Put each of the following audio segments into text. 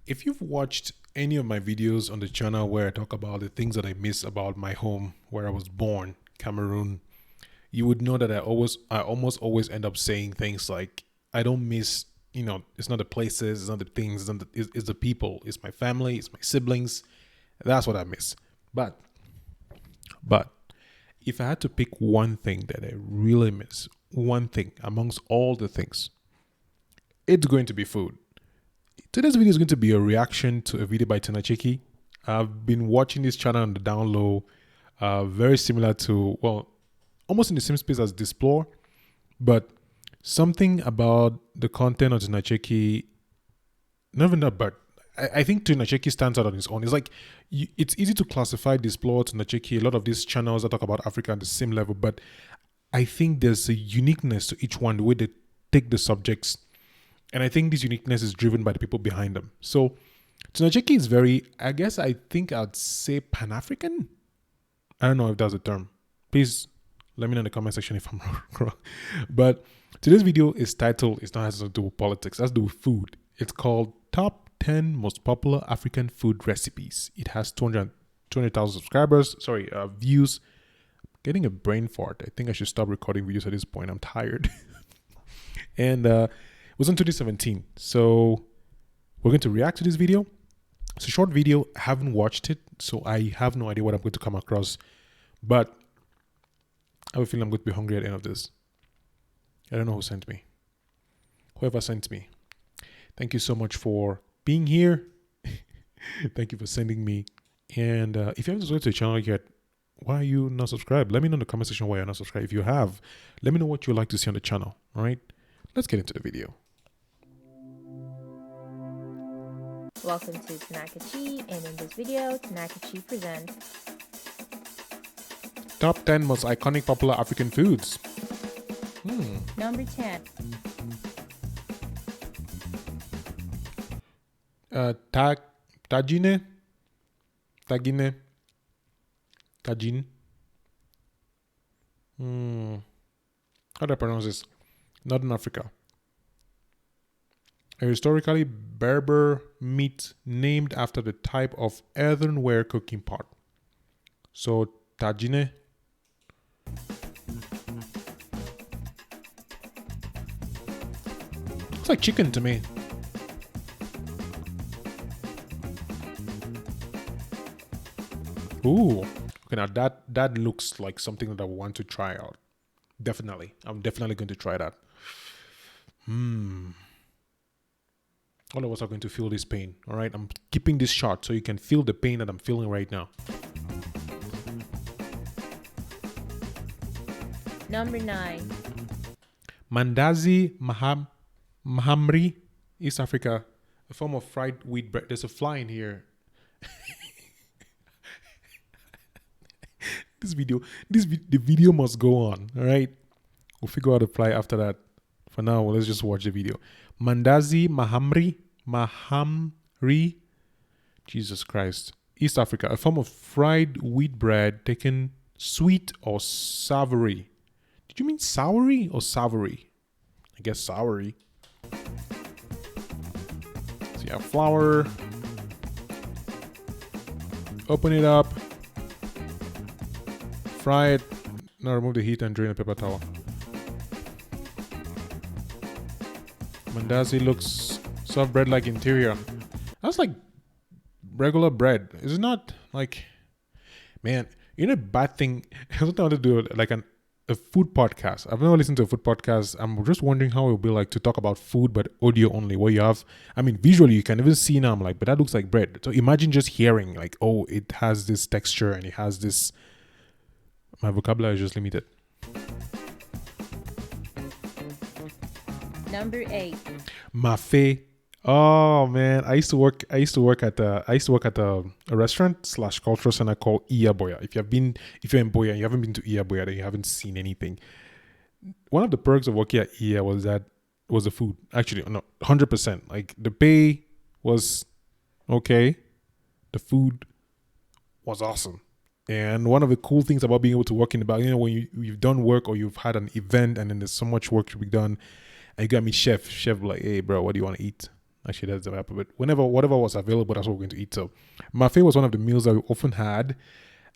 If you've watched any of my videos on the channel where I talk about the things that I miss about my home where I was born, Cameroon, you would know that I almost always end up saying things like, I don't miss, it's not the places, it's not the things, it's the people, it's my family, it's my siblings. That's what I miss. But if I had to pick one thing that I really miss, one thing amongst all the things, it's going to be food. Today's video is going to be a reaction to a video by Tchassa. I've been watching this channel on the down low, very similar to, well, almost in the same space as Displore, but something about the content of Tchassa, not even that, but I think Tchassa stands out on its own. It's like, it's easy to classify Displore, Tchassa, a lot of these channels that talk about Africa on the same level, but I think there's a uniqueness to each one, the way they take the subjects. And I think this uniqueness is driven by the people behind them. So Tchassa is very, I think I'd say Pan-African. I don't know if that's a term. Please let me know in the comment section if I'm wrong. But today's video is titled, it's not has to do with politics, it has to do with food. It's called Top 10 Most Popular African Food Recipes. It has 200,000 subscribers, views. Getting a brain fart. I think I should stop recording videos at this point. I'm tired. And it was in 2017. So we're going to react to this video. It's a short video. I haven't watched it, so I have no idea what I'm going to come across. But I have a feeling I'm going to be hungry at the end of this. I don't know who sent me. Whoever sent me. Thank you so much for being here. Thank you for sending me. And if you haven't subscribed to the channel yet, why are you not subscribed? Let me know in the comment section why you're not subscribed. If you have, let me know what you'd like to see on the channel. All right, let's get into the video. Welcome to Tchassa, and in this video, Tchassa presents Top 10 Most Iconic Popular African Foods. Number 10. Tagine. How do I pronounce this? Northern Africa. A historically Berber meat named after the type of earthenware cooking pot. So, tagine. Looks like chicken to me. Ooh. Okay, now that looks like something that I want to try out. Definitely. I'm definitely going to try that. All of us are going to feel this pain. All right. I'm keeping this short so you can feel the pain that I'm feeling right now. Number 9. Mandazi Mahamri, East Africa, a form of fried wheat bread. There's a fly in here. The video must go on. All right. We'll figure out the fly after that. For now, let's just watch the video. Mandazi Mahamri, Jesus Christ, East Africa, a form of fried wheat bread taken sweet or savory. Did you mean soury or savory? I guess soury. So you have flour. Open it up. Fry it. Now remove the heat and drain a paper towel. Mandazi looks soft bread-like interior. That's like regular bread. Is it not? Like, man, a bad thing. I want to do like a food podcast. I've never listened to a food podcast. I'm just wondering how it will be like to talk about food, but audio only. Where you have, visually you can even see now. I'm like, but that looks like bread. So imagine just hearing like, oh, it has this texture and it has this. My vocabulary is just limited. Number 8. Mafe. Oh man, I used to work at a restaurant / cultural center called Iyaboya. If you're in Boya and you haven't been to Iyaboya, then you haven't seen anything. One of the perks of working at Iya was the food. Actually, no, 100%. Like the pay was okay, the food was awesome. And one of the cool things about being able to work in the back, when you've done work or you've had an event and then there's so much work to be done, and you got me chef like, hey bro, what do you want to eat? Actually, that's the happen. But whatever was available, that's what we're going to eat. So, mafe was one of the meals that we often had.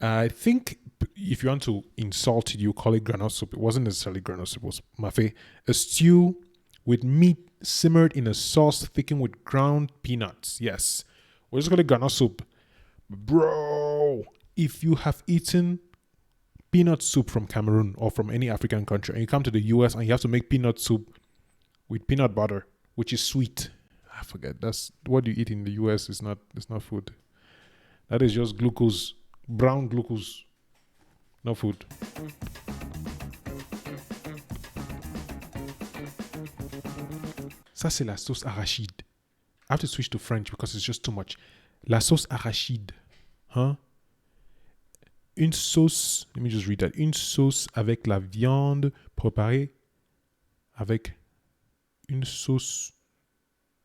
I think if you want to insult it, you call it granite soup. It wasn't necessarily granite soup. It was mafe, a stew with meat simmered in a sauce thickened with ground peanuts. Yes, we're just call it granite soup, bro. If you have eaten peanut soup from Cameroon or from any African country, and you come to the US and you have to make peanut soup with peanut butter, which is sweet. I forget. That's what you eat in the US. It's not food. That is just glucose, brown glucose. No food. Ça, c'est la sauce arachide. I have to switch to French because it's just too much. La sauce arachide. Huh? Une sauce, let me just read that. Une sauce avec la viande préparée avec une sauce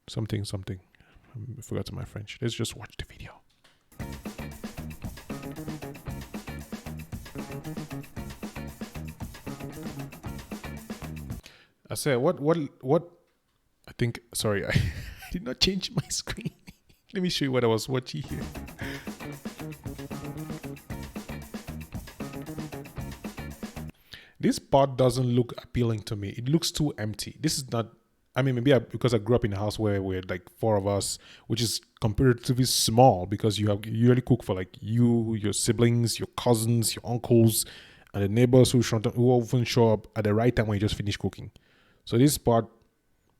something. I forgot my French. Let's just watch the video. I said, what? I think, sorry, I did not change my screen. Let me show you what I was watching here. This pot doesn't look appealing to me. It looks too empty. This is not, I mean, maybe because I grew up in a house where we're like 4 of us, which is comparatively small because you usually cook for like you, your siblings, your cousins, your uncles, and the neighbors who often show up at the right time when you just finish cooking. So this pot,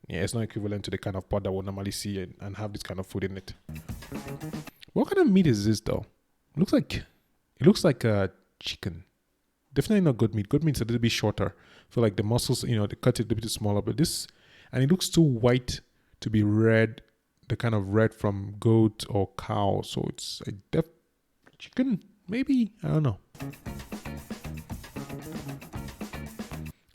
yeah, it's not equivalent to the kind of pot that we'll normally see and have this kind of food in it. What kind of meat is this though? It looks like a chicken. Definitely not goat meat. Goat meat's a little bit shorter. I feel like the muscles, they cut it a little bit smaller. But this, and it looks too white to be red, the kind of red from goat or cow. So it's a chicken, maybe? I don't know.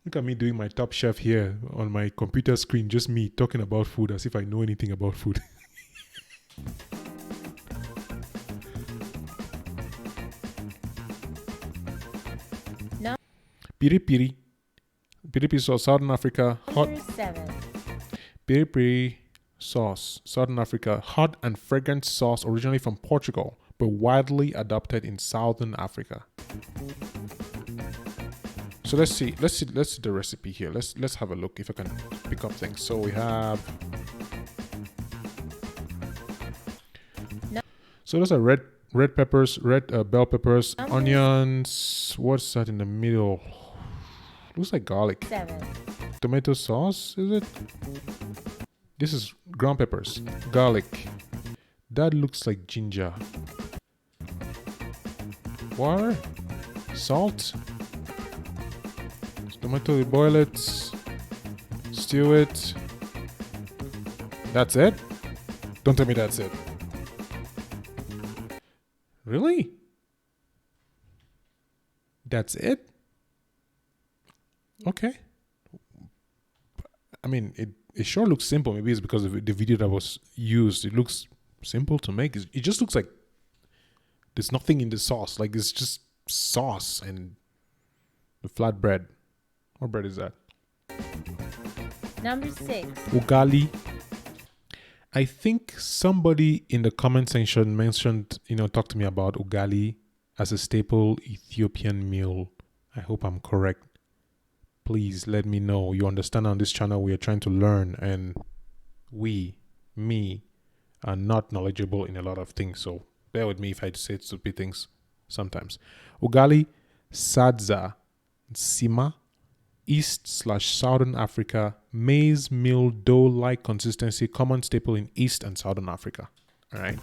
Look at me doing my Top Chef here on my computer screen. Just me talking about food as if I know anything about food. Piri piri sauce, Southern Africa, hot. 7. Piri sauce, Southern Africa, hot and fragrant sauce originally from Portugal, but widely adopted in Southern Africa. So let's see the recipe here. Let's have a look if I can pick up things. So we have. So those are red peppers, red bell peppers, onions. What's that in the middle? Looks like garlic. 7. Tomato sauce, is it? This is ground peppers, garlic. That looks like ginger. Water, salt. Tomato, boil it, stew it. That's it? Don't tell me that's it. Really? That's it? Okay. I mean, it sure looks simple. Maybe it's because of the video that was used. It looks simple to make. It just looks like there's nothing in the sauce. Like it's just sauce and the flat bread. What bread is that? Number 6. Ugali. I think somebody in the comment section mentioned, talked to me about ugali as a staple Ethiopian meal. I hope I'm correct. Please let me know. You understand, on this channel we are trying to learn, and me, are not knowledgeable in a lot of things. So bear with me if I say stupid things sometimes. Ugali, sadza, sima, East/Southern Africa, maize meal dough-like consistency, common staple in East and Southern Africa. All right.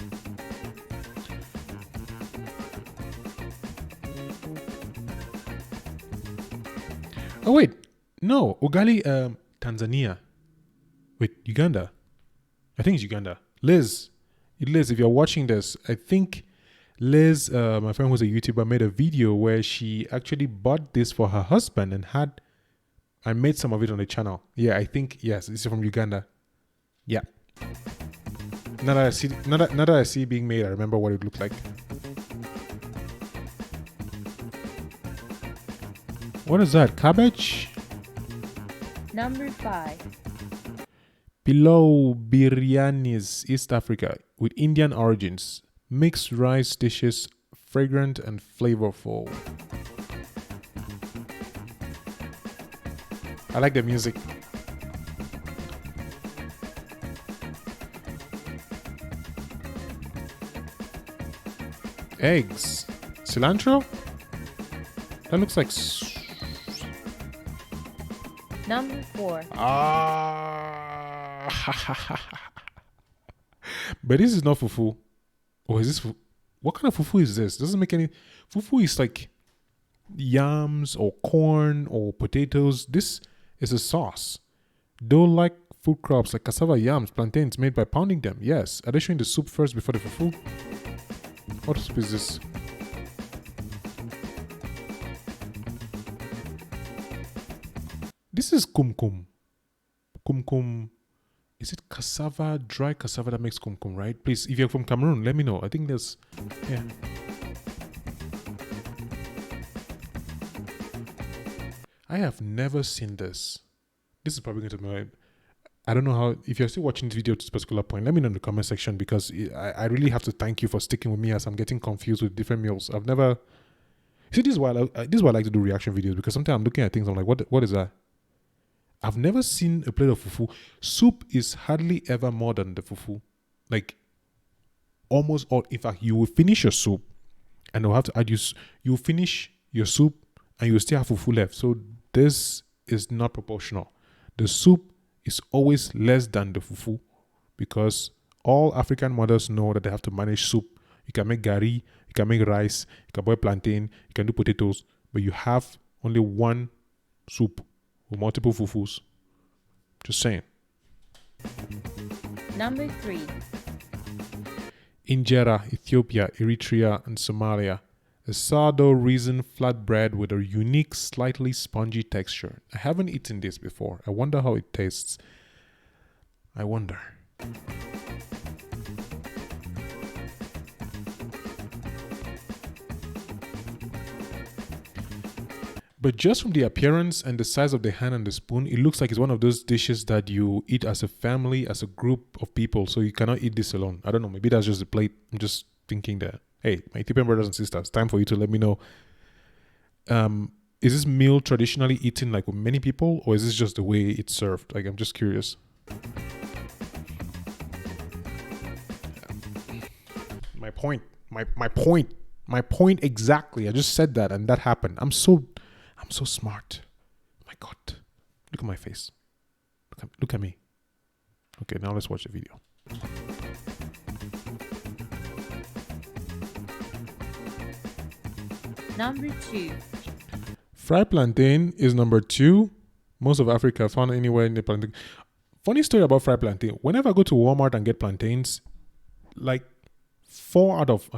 Oh wait, no, ugali, Tanzania. Wait, Uganda. I think it's Uganda. Liz, if you're watching this, I think Liz, my friend who's a YouTuber, made a video where she actually bought this for her husband and I made some of it on the channel. Yeah, I think, yes, this is from Uganda. Yeah. Now that I see it being made, I remember what it looked like. What is that? Cabbage? Number 5. Pilau biryanis, East Africa, with Indian origins. Mixed rice dishes, fragrant and flavorful. I like the music. Eggs. Cilantro? That looks like... Number 4. But this is not fufu. Or is this fufu? What kind of fufu is this? Doesn't make any... Fufu is like yams or corn or potatoes. This is a sauce. Dough-like food crops like cassava, yams, plantains made by pounding them. Yes. Are they showing the soup first before the fufu? What soup is this? This is kumkum. Kumkum. Is it cassava, dry cassava that makes kumkum, right? Please, if you're from Cameroon, let me know. I think there's... Yeah. I have never seen this. This is probably going to be... I don't know how... If you're still watching this video to this particular point, let me know in the comment section, because I really have to thank you for sticking with me as I'm getting confused with different meals. I've never... See, this is why I like to do reaction videos, because sometimes I'm looking at things, I'm like, what is that? I've never seen a plate of fufu. Soup is hardly ever more than the fufu. Like, almost all. In fact, you will finish your soup and they'll have to add you finish your soup and you still have fufu left. So this is not proportional. The soup is always less than the fufu, because all African mothers know that they have to manage soup. You can make gari, you can make rice, you can boil plantain, you can do potatoes, but you have only one soup with multiple fufus. Just saying. Number 3. Injera, Ethiopia, Eritrea, and Somalia. A sourdough raisin flatbread with a unique, slightly spongy texture. I haven't eaten this before. I wonder how it tastes. I wonder. But just from the appearance and the size of the hand and the spoon, it looks like it's one of those dishes that you eat as a family, as a group of people. So you cannot eat this alone. I don't know. Maybe that's just the plate. I'm just thinking that, hey, my Ethiopian brothers and sisters, time for you to let me know. Is this meal traditionally eaten like with many people, or is this just the way it's served? Like, I'm just curious. My point exactly. I just said that and that happened. I'm so smart. My God. Look at my face. Look at me. Okay, now let's watch the video. Number 2. Fried plantain is number 2. Most of Africa found anywhere in the plantain. Funny story about fried plantain. Whenever I go to Walmart and get plantains, like 3 out of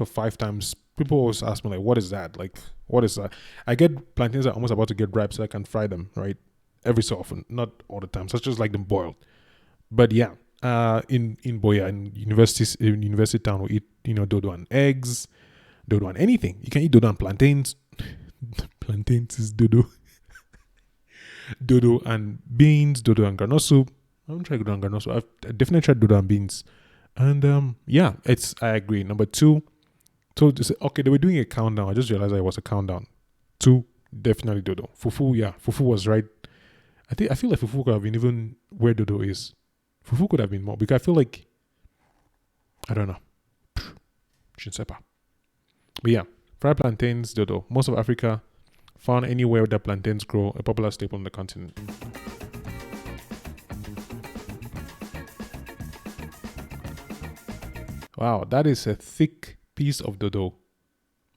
5 times, people always ask me, like, what is that? Like, what is that? I get plantains that are almost about to get ripe so I can fry them, right? Every so often, not all the time. So I just like them boiled. But yeah, in Boya, in university town, we eat, dodo and eggs, dodo and anything. You can eat dodo and plantains. Plantains is dodo. Dodo and beans, dodo and granose soup. I haven't tried dodo and granose soup. I've definitely tried dodo and beans. And yeah, I agree. Number 2. So okay, they were doing a countdown. I just realized it was a countdown. 2, definitely dodo. Fufu, yeah, fufu was right. I feel like fufu could have been even where dodo is. Fufu could have been more, because I feel like, I don't know. Shinsepa. But yeah, fried plantains, dodo. Most of Africa found anywhere that plantains grow, a popular staple on the continent. Wow, that is a thick piece of dodo.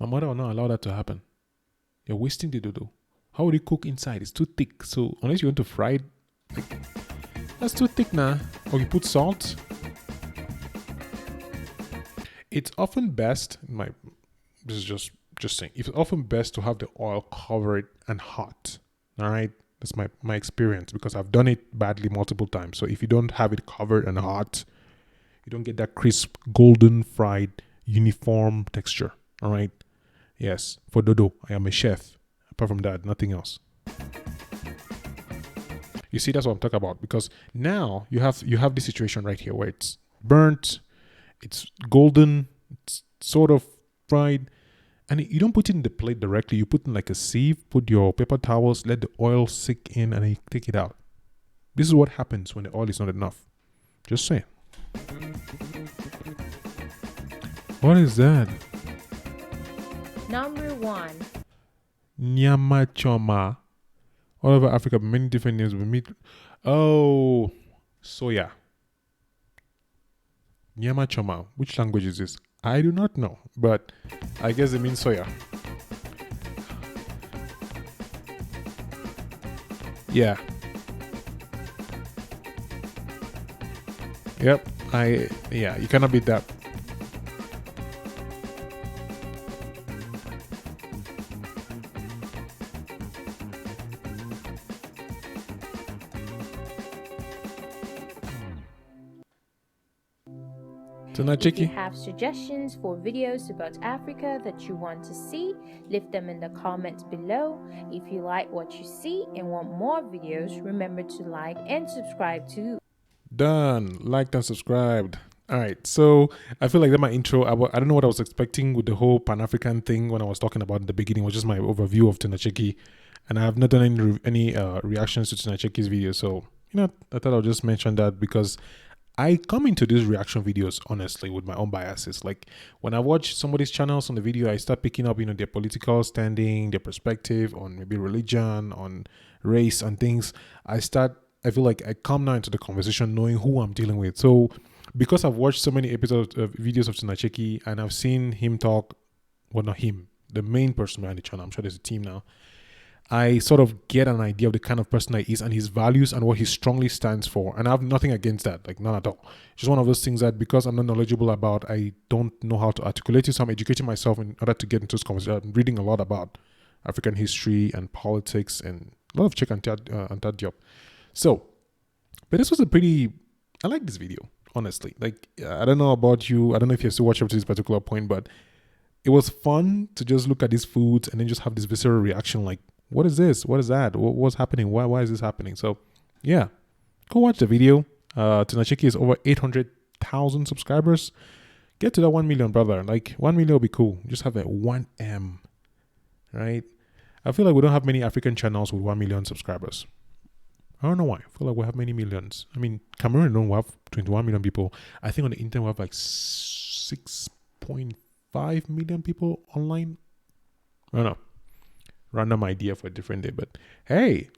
My mother will not allow that to happen. You're wasting the dodo. How would you cook inside? It's too thick. So unless you want to fry it, that's too thick now. Or you put salt. It's often best, this is just saying, it's often best to have the oil covered and hot. All right, that's my experience, because I've done it badly multiple times. So if you don't have it covered and hot, you don't get that crisp, golden fried, uniform texture. All right. Yes. For dodo, I am a chef. Apart from that, nothing else. You see, that's what I'm talking about, because now you have this situation right here where it's burnt, it's golden, it's sort of fried, and you don't put it in the plate directly. You put in like a sieve, put your paper towels, let the oil sink in, and then you take it out. This is what happens when the oil is not enough. Just saying. What is that? Number 1. Nyama choma. All over Africa, many different names. We meet. Oh, soya. Nyama choma. Which language is this? I do not know, but I guess it means soya. Yeah. Yep. You cannot beat that. If you have suggestions for videos about Africa that you want to see, leave them in the comments below. If you like what you see and want more videos, remember to like and subscribe too. Done. Liked and subscribed. All right. So I feel like that my intro, I don't know what I was expecting with the whole Pan-African thing when I was talking about in the beginning. It was just my overview of Tchassa. And I have not done any reactions to Tchassa's video. So, I thought I'll just mention that because I come into these reaction videos, honestly, with my own biases. Like when I watch somebody's channels on the video, I start picking up, their political standing, their perspective on maybe religion, on race and things. I feel like I come now into the conversation knowing who I'm dealing with. So because I've watched so many episodes of videos of Tchassa and I've seen him talk, well, not him, the main person behind the channel, I'm sure there's a team now, I sort of get an idea of the kind of person that he is and his values and what he strongly stands for. And I have nothing against that, like none at all. Just one of those things that because I'm not knowledgeable about, I don't know how to articulate it. So I'm educating myself in order to get into this conversation. I'm reading a lot about African history and politics and a lot of check and that job. So, but this was I like this video, honestly. Like, I don't know about you. I don't know if you have to watch up to this particular point, but it was fun to just look at these foods and then just have this visceral reaction like, what is this? What is that? What's happening? Why is this happening? So, yeah, go watch the video. Tchassa is over 800,000 subscribers. Get to that 1 million, brother. Like 1 million will be cool. Just have that 1M, right? I feel like we don't have many African channels with 1 million subscribers. I don't know why. I feel like we have many millions. I mean, Cameroon alone, we have 21 million people. I think on the internet we have like 6.5 million people online. I don't know. Random idea for a different day, but hey,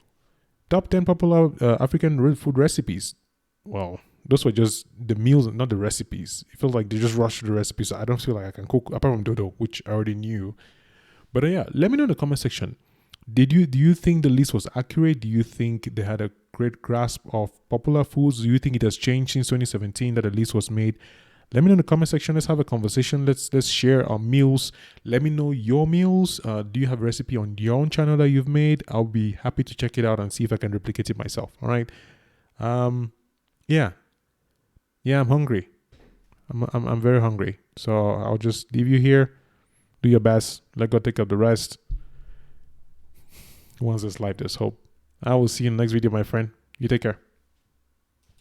top 10 popular African food recipes. Well, those were just the meals, not the recipes. It feels like they just rushed the recipes. So I don't feel like I can cook apart from dodo, which I already knew. But yeah, let me know in the comment section. Do you think the list was accurate? Do you think they had a great grasp of popular foods? Do you think it has changed since 2017 that the list was made? Let me know in the comment section. Let's have a conversation. Let's share our meals. Let me know your meals. Do you have a recipe on your own channel that you've made? I'll be happy to check it out and see if I can replicate it myself. All right. Yeah, I'm hungry. I'm very hungry. So I'll just leave you here. Do your best. Let God take up the rest. Once there's life, there's hope. I will see you in the next video, my friend. You take care.